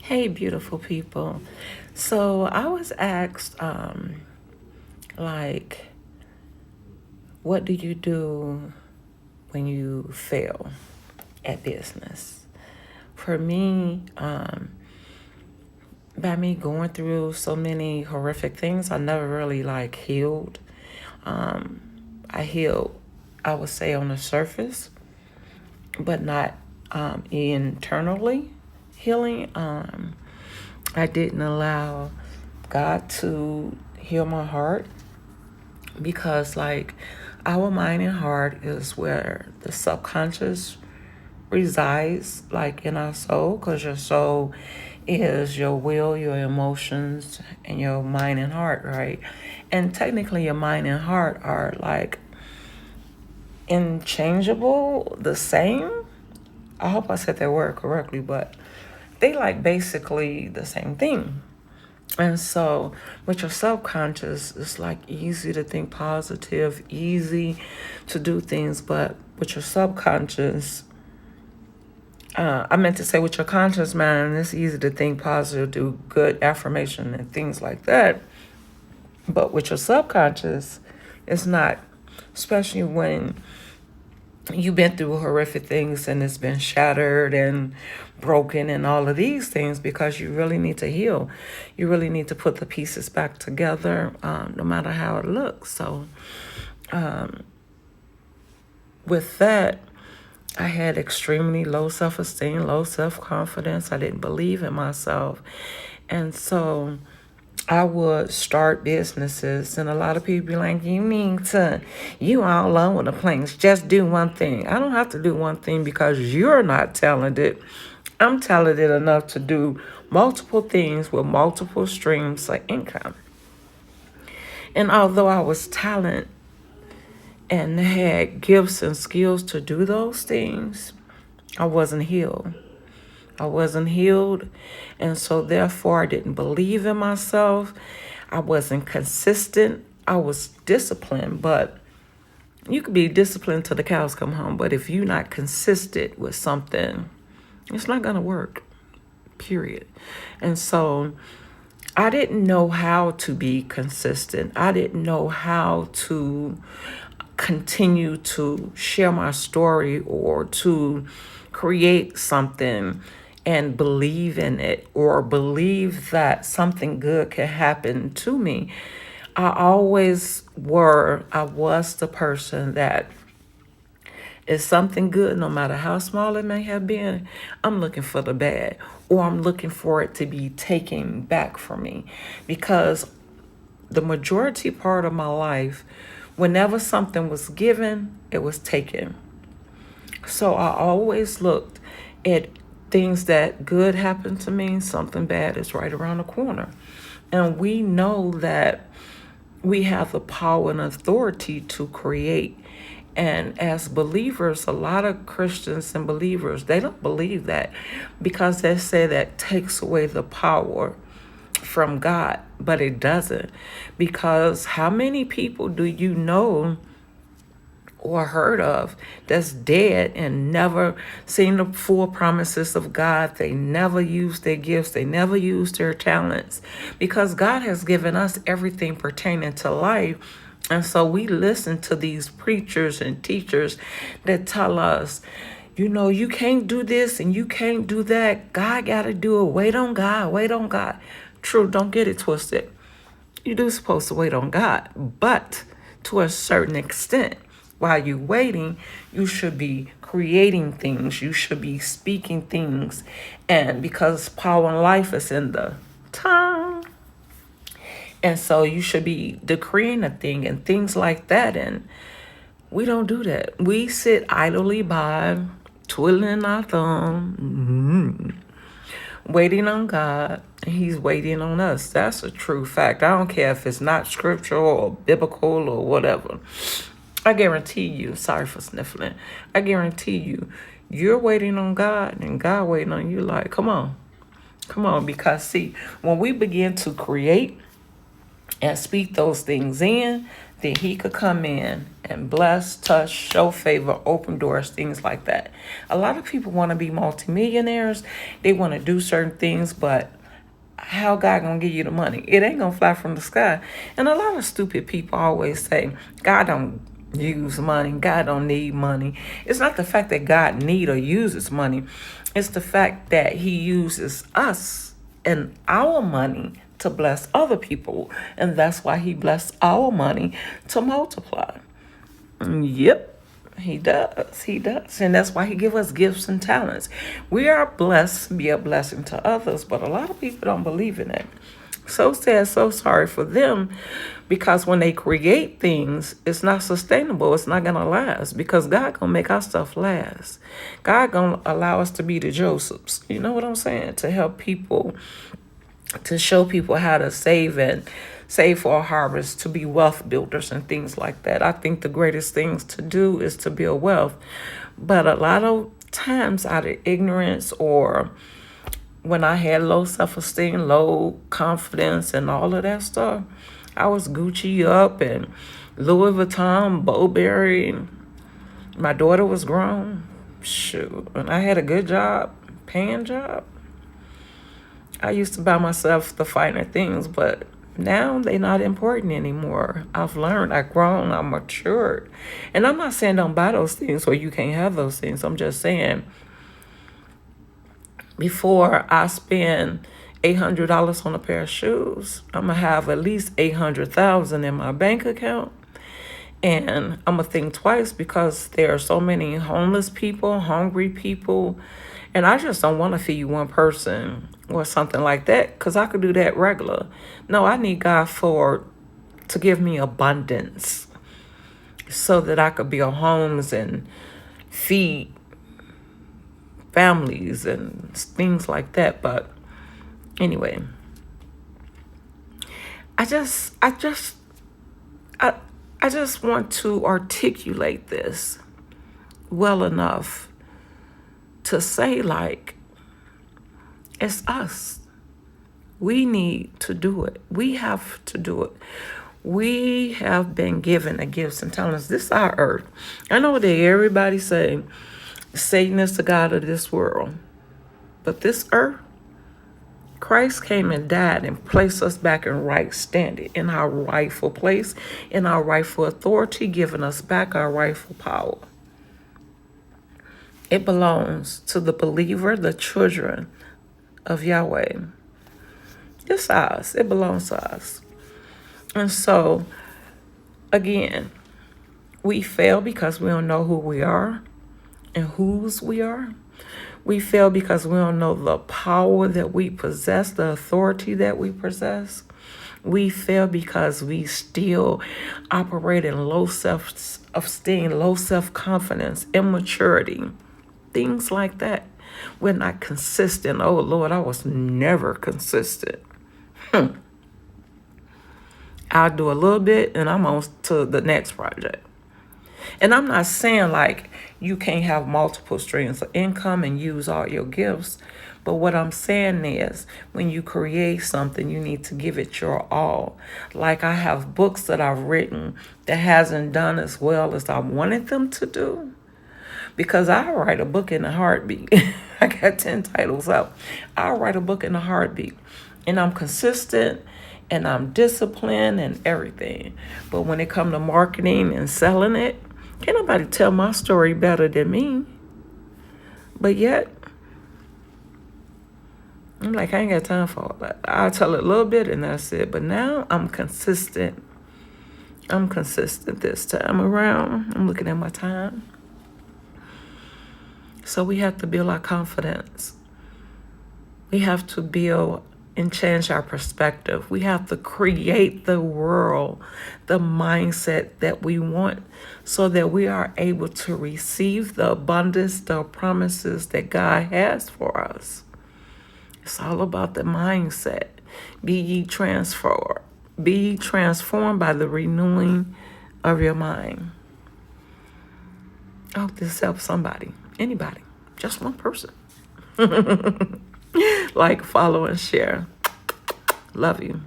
Hey, beautiful people. So I was asked, like, what do you do when you fail at business? For me, by me going through so many horrific things, I never really like healed. I healed, I would say, on the surface, but not internally healing. I didn't allow God to heal my heart because, like, our mind and heart is where the subconscious resides, like in our soul, because your soul is your will, your emotions, and your mind and heart, right? And technically, your mind and heart are like inchangeable, the same. I hope I said that word correctly, but they like basically the same thing. And so with your subconscious, it's like easy to think positive, easy to do things, but with your subconscious, I meant to say with your conscious mind, it's easy to think positive, do good affirmation and things like that. But with your subconscious, it's not, especially when you've been through horrific things and it's been shattered and broken and all of these things, because you really need to heal. You really need to put the pieces back together, no matter how it looks. So with that, I had extremely low self-esteem, low self-confidence. I didn't believe in myself. And so I would start businesses, and a lot of people be like, you all over the place. Just do one thing. I don't have to do one thing because you're not talented. I'm talented enough to do multiple things with multiple streams of income. And although I was talented and had gifts and skills to do those things, I wasn't healed. I wasn't healed. And so therefore I didn't believe in myself. I wasn't consistent. I was disciplined, but you could be disciplined till the cows come home. But if you're not consistent with something, it's not going to work, period. And so I didn't know how to be consistent. I didn't know how to continue to share my story or to create something and believe in it, or believe that something good can happen to me. I was the person that is something good, no matter how small it may have been, I'm looking for the bad, or I'm looking for it to be taken back from me. Because the majority part of my life, whenever something was given, it was taken. So I always looked at things that good happened to me, something bad is right around the corner. And we know that we have the power and authority to create. And as believers, a lot of Christians and believers, they don't believe that, because they say that takes away the power from God, but it doesn't. Because how many people do you know or heard of that's dead and never seen the full promises of God? They never used their gifts, they never used their talents, because God has given us everything pertaining to life. And so we listen to these preachers and teachers that tell us, you can't do this and you can't do that. God got to do it. Wait on God, wait on God. True, don't get it twisted. You do supposed to wait on God, but to a certain extent. While you're waiting, you should be creating things. You should be speaking things. And because power and life is in the tongue. And so you should be decreeing a thing and things like that. And we don't do that. We sit idly by, twiddling our thumb, waiting on God, and He's waiting on us. That's a true fact. I don't care if it's not scriptural or biblical or whatever. I guarantee you, sorry for sniffling, I guarantee you, you're waiting on God and God waiting on you. Like, come on. Come on. Because see, when we begin to create and speak those things in, then he could come in and bless, touch, show favor, open doors, things like that. A lot of people want to be multimillionaires. They want to do certain things, but how God gonna give you the money? It ain't gonna fly from the sky. And a lot of stupid people always say, God don't use money. God don't need money. It's not the fact that God need or uses money. It's the fact that he uses us and our money to bless other people. And that's why he blessed our money to multiply. Yep. He does. He does. And that's why he give us gifts and talents. We are blessed to be a blessing to others, but a lot of people don't believe in it. So sad, so sorry for them, because when they create things, it's not sustainable. It's not going to last, because God going to make our stuff last. God going to allow us to be the Josephs. You know what I'm saying? To help people, to show people how to save and save for a harvest, to be wealth builders and things like that. I think the greatest things to do is to build wealth. But a lot of times, out of ignorance, or when I had low self-esteem, low confidence, and all of that stuff, I was Gucci up and Louis Vuitton, Burberry. My daughter was grown. Shoot. And I had a good job, paying job. I used to buy myself the finer things, but now they're not important anymore. I've learned, I've grown, I've matured. And I'm not saying don't buy those things or you can't have those things. I'm just saying, before I spend $800 on a pair of shoes, I'm going to have at least $800,000 in my bank account. And I'm going to think twice, because there are so many homeless people, hungry people. And I just don't want to feed one person or something like that, because I could do that regular. No, I need God to give me abundance so that I could build homes and feed families and things like that. But anyway, I just want to articulate this well enough to say, like, it's us. We need to do it. We have to do it. We have been given the gifts and talents. This is our earth. I know that everybody say Satan is the god of this world, but this earth, Christ came and died and placed us back in right standing, in our rightful place, in our rightful authority, giving us back our rightful power. It belongs to the believer, the children of Yahweh. It's ours. It belongs to us. And so, again, we fail because we don't know who we are and whose we are. We fail because we don't know the power that we possess, the authority that we possess. We fail because we still operate in low self-esteem, low self-confidence, immaturity, things like that. We're not consistent. Oh, Lord, I was never consistent. I'll do a little bit and I'm on to the next project. And I'm not saying like you can't have multiple streams of income and use all your gifts. But what I'm saying is, when you create something, you need to give it your all. Like, I have books that I've written that hasn't done as well as I wanted them to do. Because I write a book in a heartbeat. I got 10 titles out. I write a book in a heartbeat. And I'm consistent and I'm disciplined and everything. But when it comes to marketing and selling it, can't nobody tell my story better than me. But yet, I'm like, I ain't got time for all that. I'll tell it a little bit and that's it. But now I'm consistent. I'm consistent this time around. I'm looking at my time. So we have to build our confidence. We have to build and change our perspective. We have to create the world, the mindset that we want, so that we are able to receive the abundance, the promises that God has for us. It's all about the mindset. Be ye transformed. Be ye transformed by the renewing of your mind. I hope this helps somebody. Anybody. Just one person. Like, follow, and share. Love you.